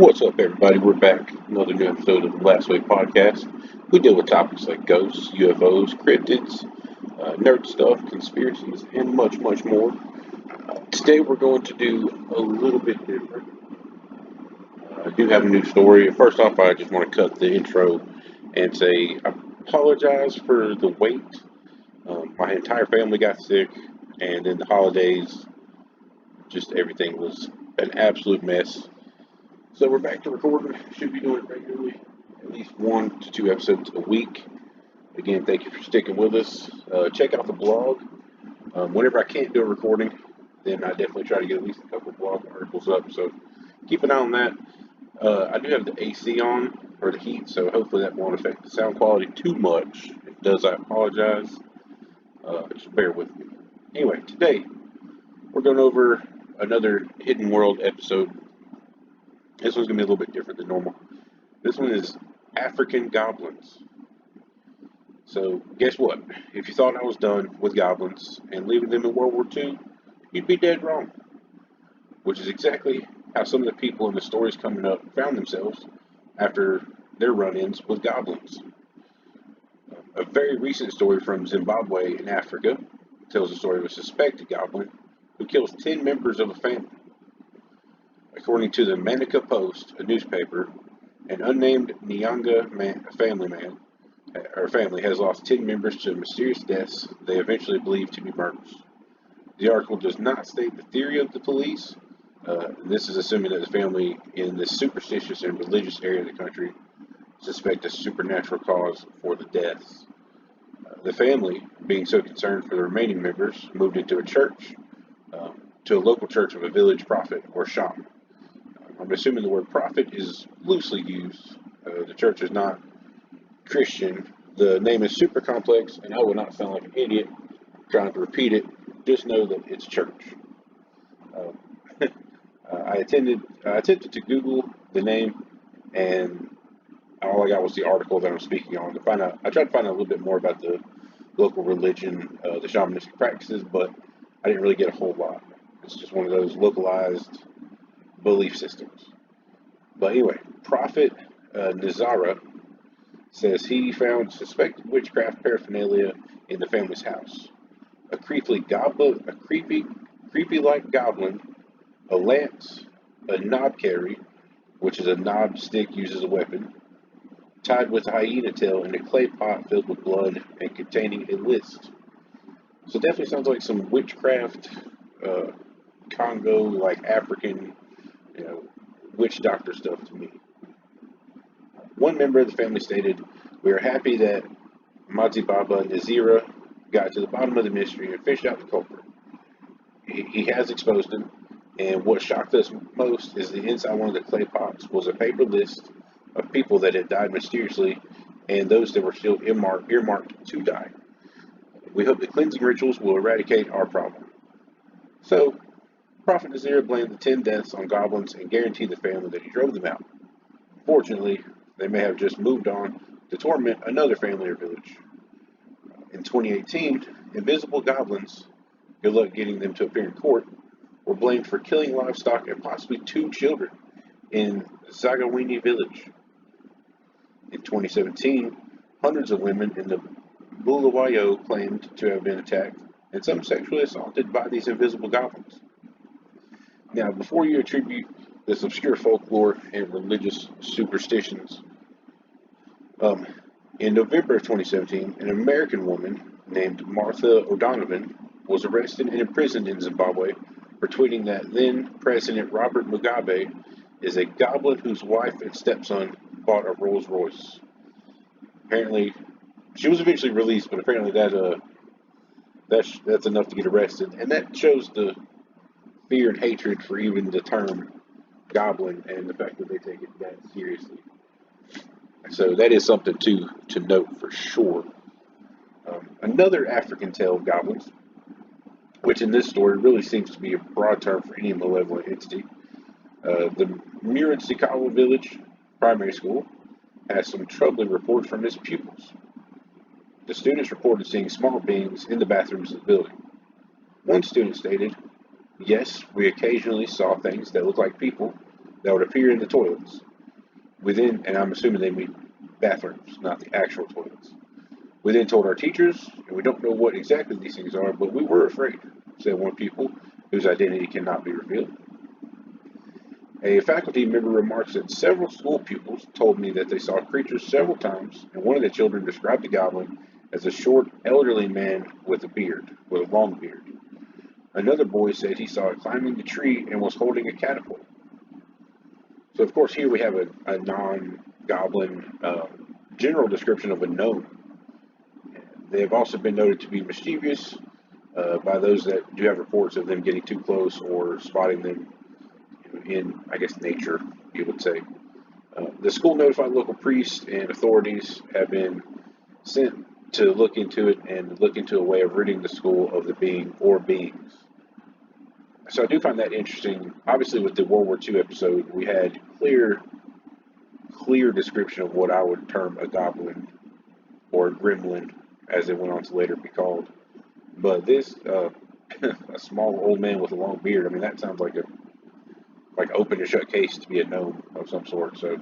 What's up, everybody? We're back. Another new episode of the Last Way podcast. We deal with topics like ghosts, UFOs, cryptids, nerd stuff, conspiracies, and much, much more. Today, we're going to do a little bit different. I do have a new story. First off, I just want to cut the intro and say I apologize for the wait. My entire family got sick, and then the holidays, just everything was an absolute mess. So we're back to recording. Should be doing it regularly, at least 1 to 2 episodes a week. Again, thank you for sticking with us. Check out the blog. Whenever I can't do a recording, then I definitely try to get at least a couple blog articles up. So keep an eye on that. I do have the AC on, or the heat, so hopefully that won't affect the sound quality too much. If it does, I apologize. Just bear with me. Anyway, today we're going over another Hidden World episode. This one's going to be a little bit different than normal. This one is African goblins. So, guess what? If you thought I was done with goblins and leaving them in World War II, you'd be dead wrong. Which is exactly how some of the people in the stories coming up found themselves after their run-ins with goblins. A very recent story from Zimbabwe in Africa tells the story of a suspected goblin who kills 10 members of a family. According to the Manica Post, a newspaper, an unnamed Nyanga family has lost 10 members to mysterious deaths they eventually believe to be murders. The article does not state the theory of the police. This is assuming that the family in this superstitious and religious area of the country suspect a supernatural cause for the deaths. The family, being so concerned for the remaining members, moved into a church, to a local church of a village prophet or shaman. I'm assuming the word prophet is loosely used. The church is not Christian. The name is super complex, and I will not sound like an idiot trying to repeat it. Just know that it's church. I attempted to Google the name, and all I got was the article that I'm speaking on. I tried to find out a little bit more about the local religion, the shamanistic practices, but I didn't really get a whole lot. It's just one of those localized belief systems. But anyway, Prophet Nizara says he found suspected witchcraft paraphernalia in the family's house. A creepy like goblin, a lance, a knobkerrie, which is a knobbed stick used as a weapon, tied with a hyena tail in a clay pot filled with blood and containing a list. So definitely sounds like some witchcraft, Congo, like African, witch doctor stuff to me. One member of the family stated, "We are happy that Mazibaba Nazira got to the bottom of the mystery and fished out the culprit. He has exposed him, and what shocked us most is the inside one of the clay pots was a paper list of people that had died mysteriously and those that were still earmarked to die. We hope the cleansing rituals will eradicate our problem." So, Prophet Nazira blamed the 10 deaths on goblins and guaranteed the family that he drove them out. Fortunately, they may have just moved on to torment another family or village. In 2018, invisible goblins, good luck getting them to appear in court, were blamed for killing livestock and possibly 2 children in Zagawini village. In 2017, hundreds of women in the Bulawayo claimed to have been attacked and some sexually assaulted by these invisible goblins. Now, before you attribute this obscure folklore and religious superstitions, in November of 2017, an American woman named Martha O'Donovan was arrested and imprisoned in Zimbabwe for tweeting that then President Robert Mugabe is a goblin whose wife and stepson bought a Rolls Royce. Apparently, she was eventually released, but apparently that's enough to get arrested, and that shows the fear and hatred for even the term goblin and the fact that they take it that seriously. So that is something to note for sure. Another African tale of goblins, which in this story really seems to be a broad term for any malevolent entity. The Murinsikawa village primary school has some troubling reports from its pupils. The students reported seeing small beings in the bathrooms of the building. One student stated, "Yes, we occasionally saw things that looked like people, that would appear in the toilets. Within, and I'm assuming they mean bathrooms, not the actual toilets. We then told our teachers, and we don't know what exactly these things are, but we were afraid, said one pupil whose identity cannot be revealed. A faculty member remarks that several school pupils told me that they saw creatures several times, and one of the children described the goblin as a short, elderly man with a beard, with a long beard. Another boy said he saw it climbing the tree and was holding a catapult. So, of course, here we have a non-goblin general description of a gnome. They have also been noted to be mischievous by those that do have reports of them getting too close or spotting them in, I guess, nature, you would say. The school notified local priests and authorities have been sent to look into it and look into a way of ridding the school of the being or beings. So I do find that interesting. Obviously, with the World War II episode, we had clear description of what I would term a goblin or a gremlin, as it went on to later be called. But this, a small old man with a long beard, I mean, that sounds like open and shut case to be a gnome of some sort. So,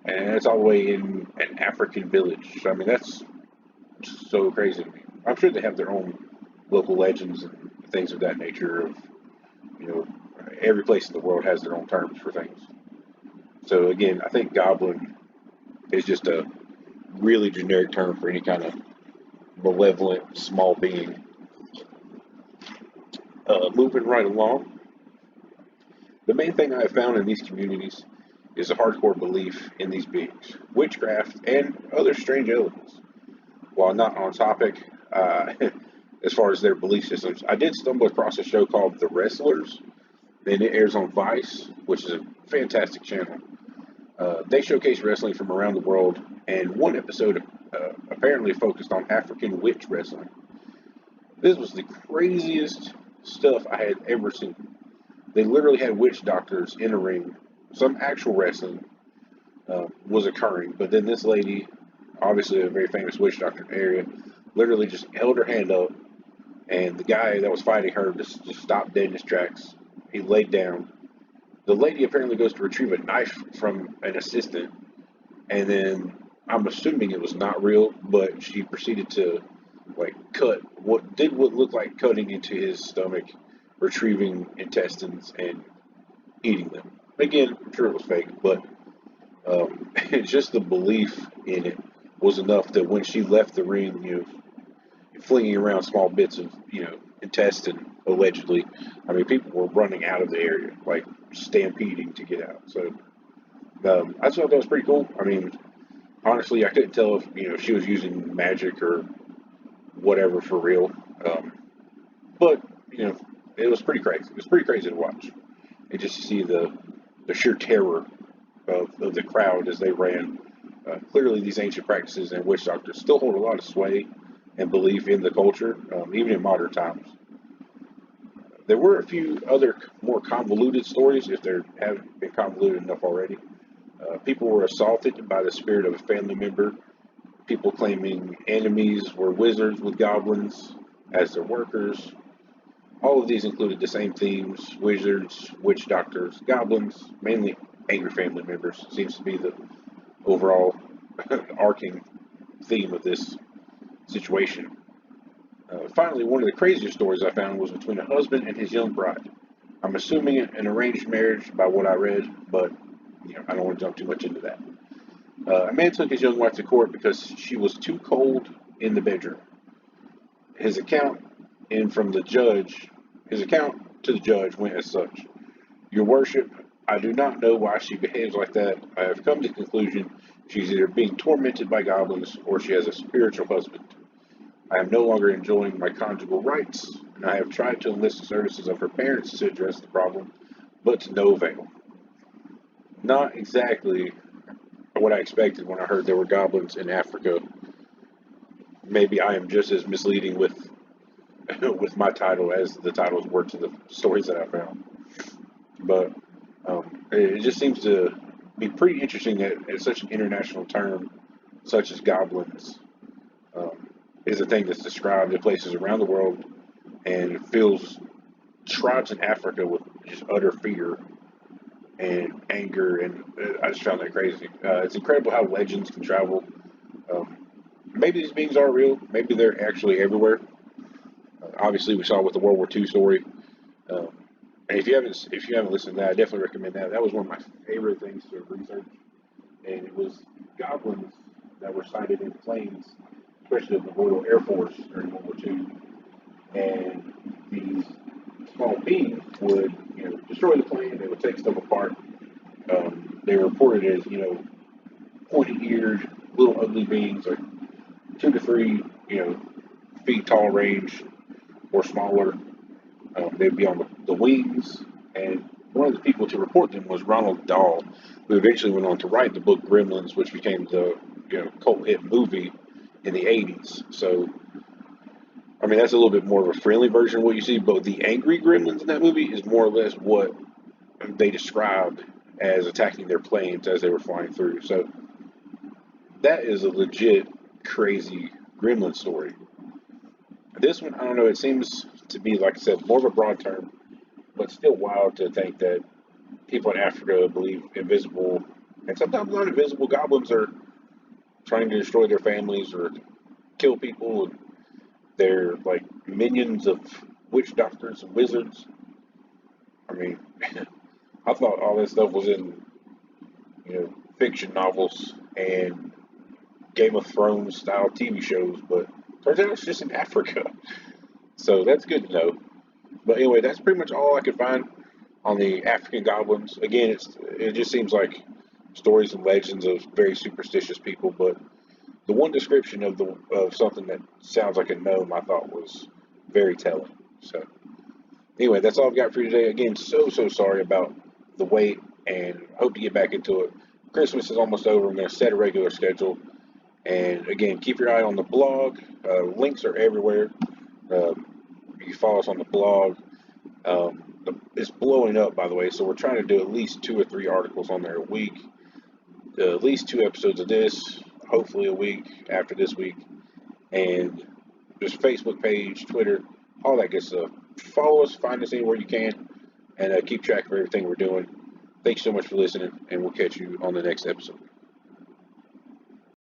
and it's all the way in an African village. So, I mean, that's so crazy to me. I'm sure they have their own local legends and things of that nature. Of every place in the world has their own terms for things. So again, I think goblin is just a really generic term for any kind of malevolent small being. Moving right along, the main thing I have found in these communities is a hardcore belief in these beings, witchcraft, and other strange elements. While not on topic as far as their belief systems, I did stumble across a show called The Wrestlers, and it airs on Vice, which is a fantastic channel. They showcase wrestling from around the world, and one episode apparently focused on African witch wrestling. This was the craziest stuff I had ever seen. They literally had witch doctors in a ring. Some actual wrestling was occurring, but then this lady, obviously a very famous witch doctor in the area, literally just held her hand up, and the guy that was fighting her just stopped dead in his tracks. He laid down. The lady apparently goes to retrieve a knife from an assistant, and then I'm assuming it was not real, but she proceeded to cut what looked like cutting into his stomach, retrieving intestines and eating them. Again, I'm sure it was fake, but just the belief in it was enough that when she left the ring, flinging around small bits of intestine allegedly. I mean, people were running out of the area, like stampeding to get out. So I thought that was pretty cool. I mean, honestly, I couldn't tell if she was using magic or whatever for real. But it was pretty crazy. It was pretty crazy to watch, and just to see the sheer terror of the crowd as they ran. Clearly, these ancient practices and witch doctors still hold a lot of sway and belief in the culture, even in modern times. There were a few other more convoluted stories, if there haven't been convoluted enough already. People were assaulted by the spirit of a family member. People claiming enemies were wizards with goblins as their workers. All of these included the same themes: wizards, witch doctors, goblins, mainly angry family members. Seems to be the overall arcing theme of this situation. Finally, one of the craziest stories I found was between a husband and his young bride. I'm assuming an arranged marriage by what I read, but I don't want to jump too much into that. A man took his young wife to court because she was too cold in the bedroom. His account to the judge went as such: Your Worship, I do not know why she behaves like that. I have come to the conclusion she's either being tormented by goblins or she has a spiritual husband. I am no longer enjoying my conjugal rights, and I have tried to enlist the services of her parents to address the problem, but to no avail. Not exactly what I expected when I heard there were goblins in Africa. Maybe I am just as misleading with with my title as the titles were to the stories that I found. But it just seems to be pretty interesting that such an international term, such as goblins, is a thing that's described in places around the world and fills tribes in Africa with just utter fear and anger, and I just found that crazy. It's incredible how legends can travel. Maybe these beings are real. Maybe they're actually everywhere. Obviously, we saw with the World War II story. Um, and if you haven't listened to that, I definitely recommend that. That was one of my favorite things to research, and it was goblins that were sighted in planes, especially of the Royal Air Force during World War II. And these small beings would, destroy the plane. They would take stuff apart. They were reported as, pointy-eared, little ugly beings, like 2 to 3, feet tall range or smaller. They'd be on the wings, and one of the people to report them was Ronald Dahl, who eventually went on to write the book Gremlins, which became the cult hit movie in the '80s. So, I mean, that's a little bit more of a friendly version of what you see, but the angry gremlins in that movie is more or less what they described as attacking their planes as they were flying through. So that is a legit crazy gremlin story. This one, I don't know, it seems to be, like I said, more of a broad term, but still wild to think that people in Africa believe invisible and sometimes not invisible goblins are trying to destroy their families or kill people, and they're like minions of witch doctors and wizards. I mean, I thought all this stuff was in, fiction novels and Game of Thrones style TV shows, but turns out it's just in Africa. So that's good to know. But anyway, that's pretty much all I could find on the African goblins. Again, it just seems like stories and legends of very superstitious people, but the one description of something that sounds like a gnome I thought was very telling. So anyway, that's all I've got for you today. Again, so sorry about the wait, and hope to get back into it. Christmas is almost over. I'm going to set a regular schedule. And again, keep your eye on the blog. Links are everywhere. You can follow us on the blog. It's blowing up, by the way, so we're trying to do at least 2 or 3 articles on there a week. At least 2 episodes of this, hopefully a week after this week. And just Facebook page, Twitter, all that good stuff. Follow us, find us anywhere you can, and keep track of everything we're doing. Thanks so much for listening, and we'll catch you on the next episode.